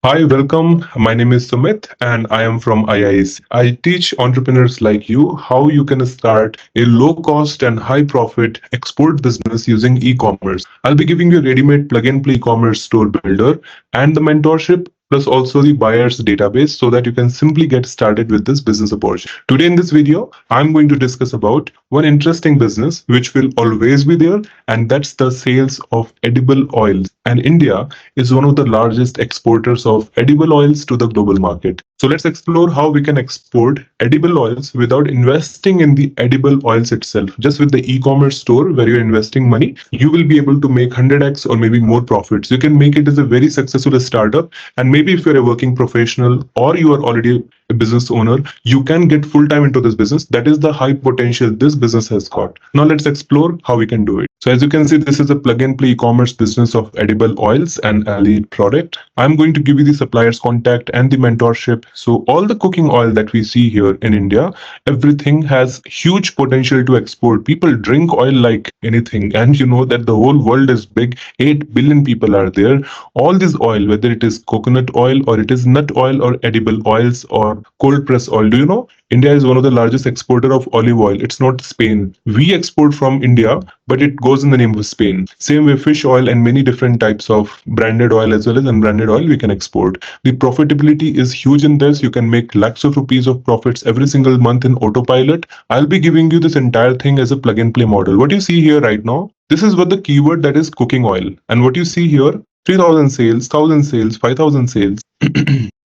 Hi, welcome. My name is Sumit and I am from IIS. I teach entrepreneurs like you how you can start a low cost and high profit export business using e-commerce. I'll be giving you a ready-made plug and play e-commerce store builder and the mentorship plus also the buyer's database so that you can simply get started with this business opportunity. Today in this video, I'm going to discuss about one interesting business which will always be there, and that's the sales of edible oils. And India is one of the largest exporters of edible oils to the global market. So let's explore how we can export edible oils without investing in the edible oils itself. Just with the e-commerce store where you're investing money, you will be able to make 100x or maybe more profits. You can make it as a very successful startup, and maybe if you're a working professional or you are already a business owner, you can get full time into this business. That is the high potential this business has got. Now let's explore how we can do it. So as you can see, this is a plug and play e-commerce business of edible oils and allied product. I'm going to give you the supplier's contact and the mentorship. So all the cooking oil that we see here in India, everything has huge potential to export. People drink oil like anything, and you know that the whole world is big. 8 billion people are there. All this oil, whether it is coconut oil or it is nut oil or edible oils or cold press oil, do you know India is one of the largest exporter of olive oil? It's not Spain. We export from India, but it goes in the name of Spain. Same way fish oil and many different types of branded oil as well as unbranded oil we can export. The profitability is huge in this. You can make lakhs of rupees of profits every single month in autopilot. I'll be giving you this entire thing as a plug and play model. What you see here right now, this is what the keyword that is cooking oil. And what you see here, 3,000 sales, 1,000 sales, 5,000 sales.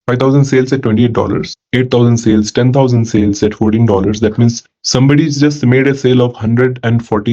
5,000 sales at $28, 8,000 sales, 10,000 sales at $14. That means somebody's just made a sale of $140,000,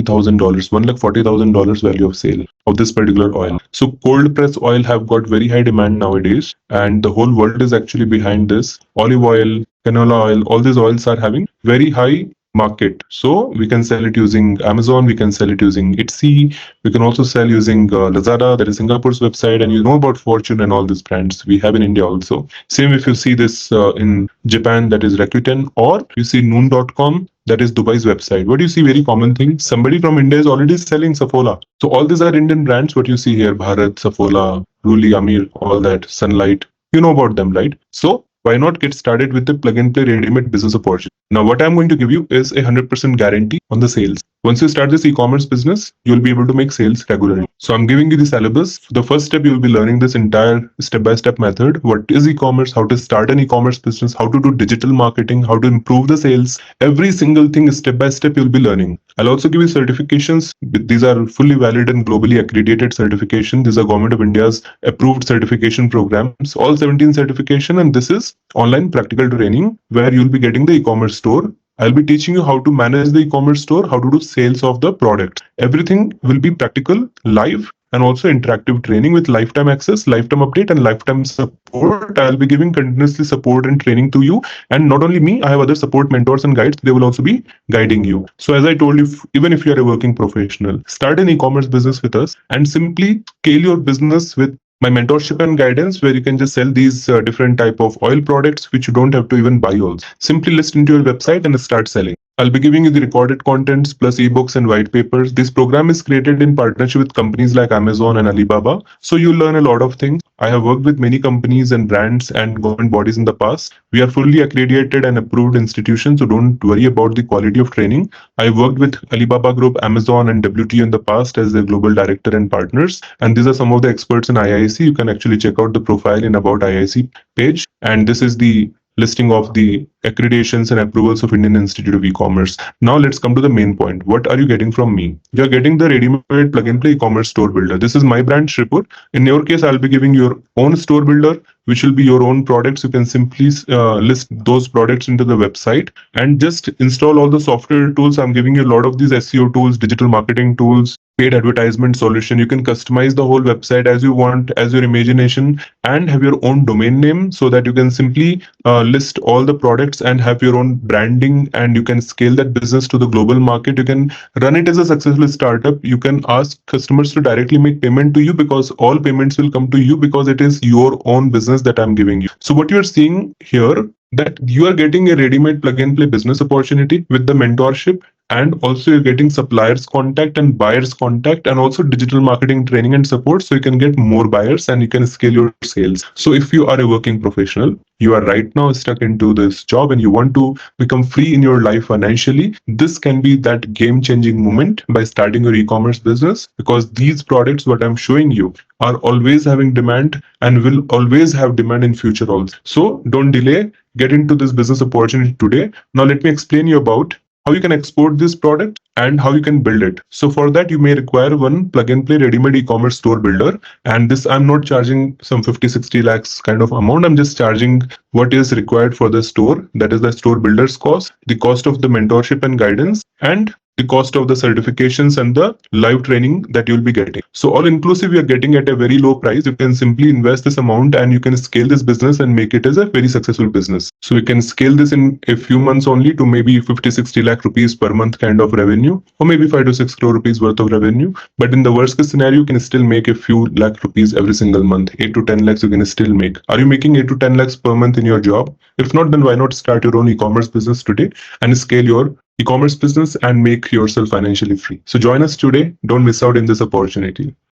$140,000 value of sale of this particular oil. So cold press oil have got very high demand nowadays, and the whole world is actually behind this. Olive oil, canola oil, all these oils are having very high market. So we can sell it using Amazon, we can sell it using Etsy, we can also sell using Lazada, that is Singapore's website, and you know about Fortune and all these brands we have in India also. Same if you see this in Japan, that is Rakuten, or you see noon.com, that is Dubai's website. What do you see? Very common thing. Somebody from India is already selling Saffola. So all these are Indian brands. What you see here, Bharat, Saffola, Ruli, Amir, all that, Sunlight. You know about them, right? So why not get started with the plug and play ready-made business opportunity? Now, what I'm going to give you is a 100% guarantee on the sales. Once you start this e-commerce business, you'll be able to make sales regularly. So I'm giving you the syllabus. The first step, you'll be learning this entire step-by-step method. What is e-commerce? How to start an e-commerce business? How to do digital marketing? How to improve the sales? Every single thing step-by-step you'll be learning. I'll also give you certifications. These are fully valid and globally accredited certification. These are Government of India's approved certification programs, all 17 certification, and this is online practical training where you'll be getting the e-commerce store. I'll be teaching you how to manage the e-commerce store, how to do sales of the product. Everything will be practical, live, and also interactive training with lifetime access, lifetime update, and lifetime support. I'll be giving continuously support and training to you. And not only me, I have other support mentors and guides. They will also be guiding you. So as I told you, even if you are a working professional, start an e-commerce business with us and simply scale your business with my mentorship and guidance, where you can just sell these different type of oil products which you don't have to even buy also. Simply list into your website and start selling. I'll be giving you the recorded contents plus ebooks and white papers. This program is created in partnership with companies like Amazon and Alibaba. So you'll learn a lot of things. I have worked with many companies and brands and government bodies in the past. We are fully accredited and approved institutions, so don't worry about the quality of training. I worked with Alibaba Group, Amazon, and WTO in the past as their global director and partners. And these are some of the experts in IIC. You can actually check out the profile in About IIC page. And this is the listing of the accreditations and approvals of Indian Institute of E-Commerce. Now let's come to the main point. What are you getting from me? You're getting the ready-made plug-and-play e-commerce store builder. This is my brand, Shripur. In your case, I'll be giving your own store builder, which will be your own products. You can simply list those products into the website and just install all the software tools. I'm giving you a lot of these SEO tools, digital marketing tools, paid advertisement solution. You can customize the whole website as you want, as your imagination, and have your own domain name so that you can simply list all the products and have your own branding, and you can scale that business to the global market. You can run it as a successful startup. You can ask customers to directly make payment to you because all payments will come to you because it is your own business that I'm giving you. So what you're seeing here, that you are getting a ready-made plug-and-play business opportunity with the mentorship and also you're getting suppliers contact and buyers contact and also digital marketing training and support, so you can get more buyers and you can scale your sales. So if you are a working professional, you are right now stuck into this job and you want to become free in your life financially, this can be that game changing moment by starting your e-commerce business, because these products what I'm showing you are always having demand and will always have demand in future also. So don't delay, get into this business opportunity today. Now let me explain you about how you can export this product and how you can build it. So for that, you may require one plug and play ready-made e-commerce store builder. And this, I'm not charging some 50, 60 lakhs kind of amount. I'm just charging what is required for the store. That is the store builder's cost, the cost of the mentorship and guidance, and the cost of the certifications and the live training that you'll be getting. So all inclusive, you're getting at a very low price. You can simply invest this amount and you can scale this business and make it as a very successful business. So you can scale this in a few months only to maybe 50, 60 lakh rupees per month kind of revenue, or maybe 5 to 6 crore rupees worth of revenue. But in the worst case scenario, you can still make a few lakh rupees every single month. 8 to 10 lakhs you can still make. Are you making 8 to 10 lakhs per month in your job? If not, then why not start your own e-commerce business today and scale your e-commerce business and make yourself financially free. So join us today. Don't miss out in this opportunity.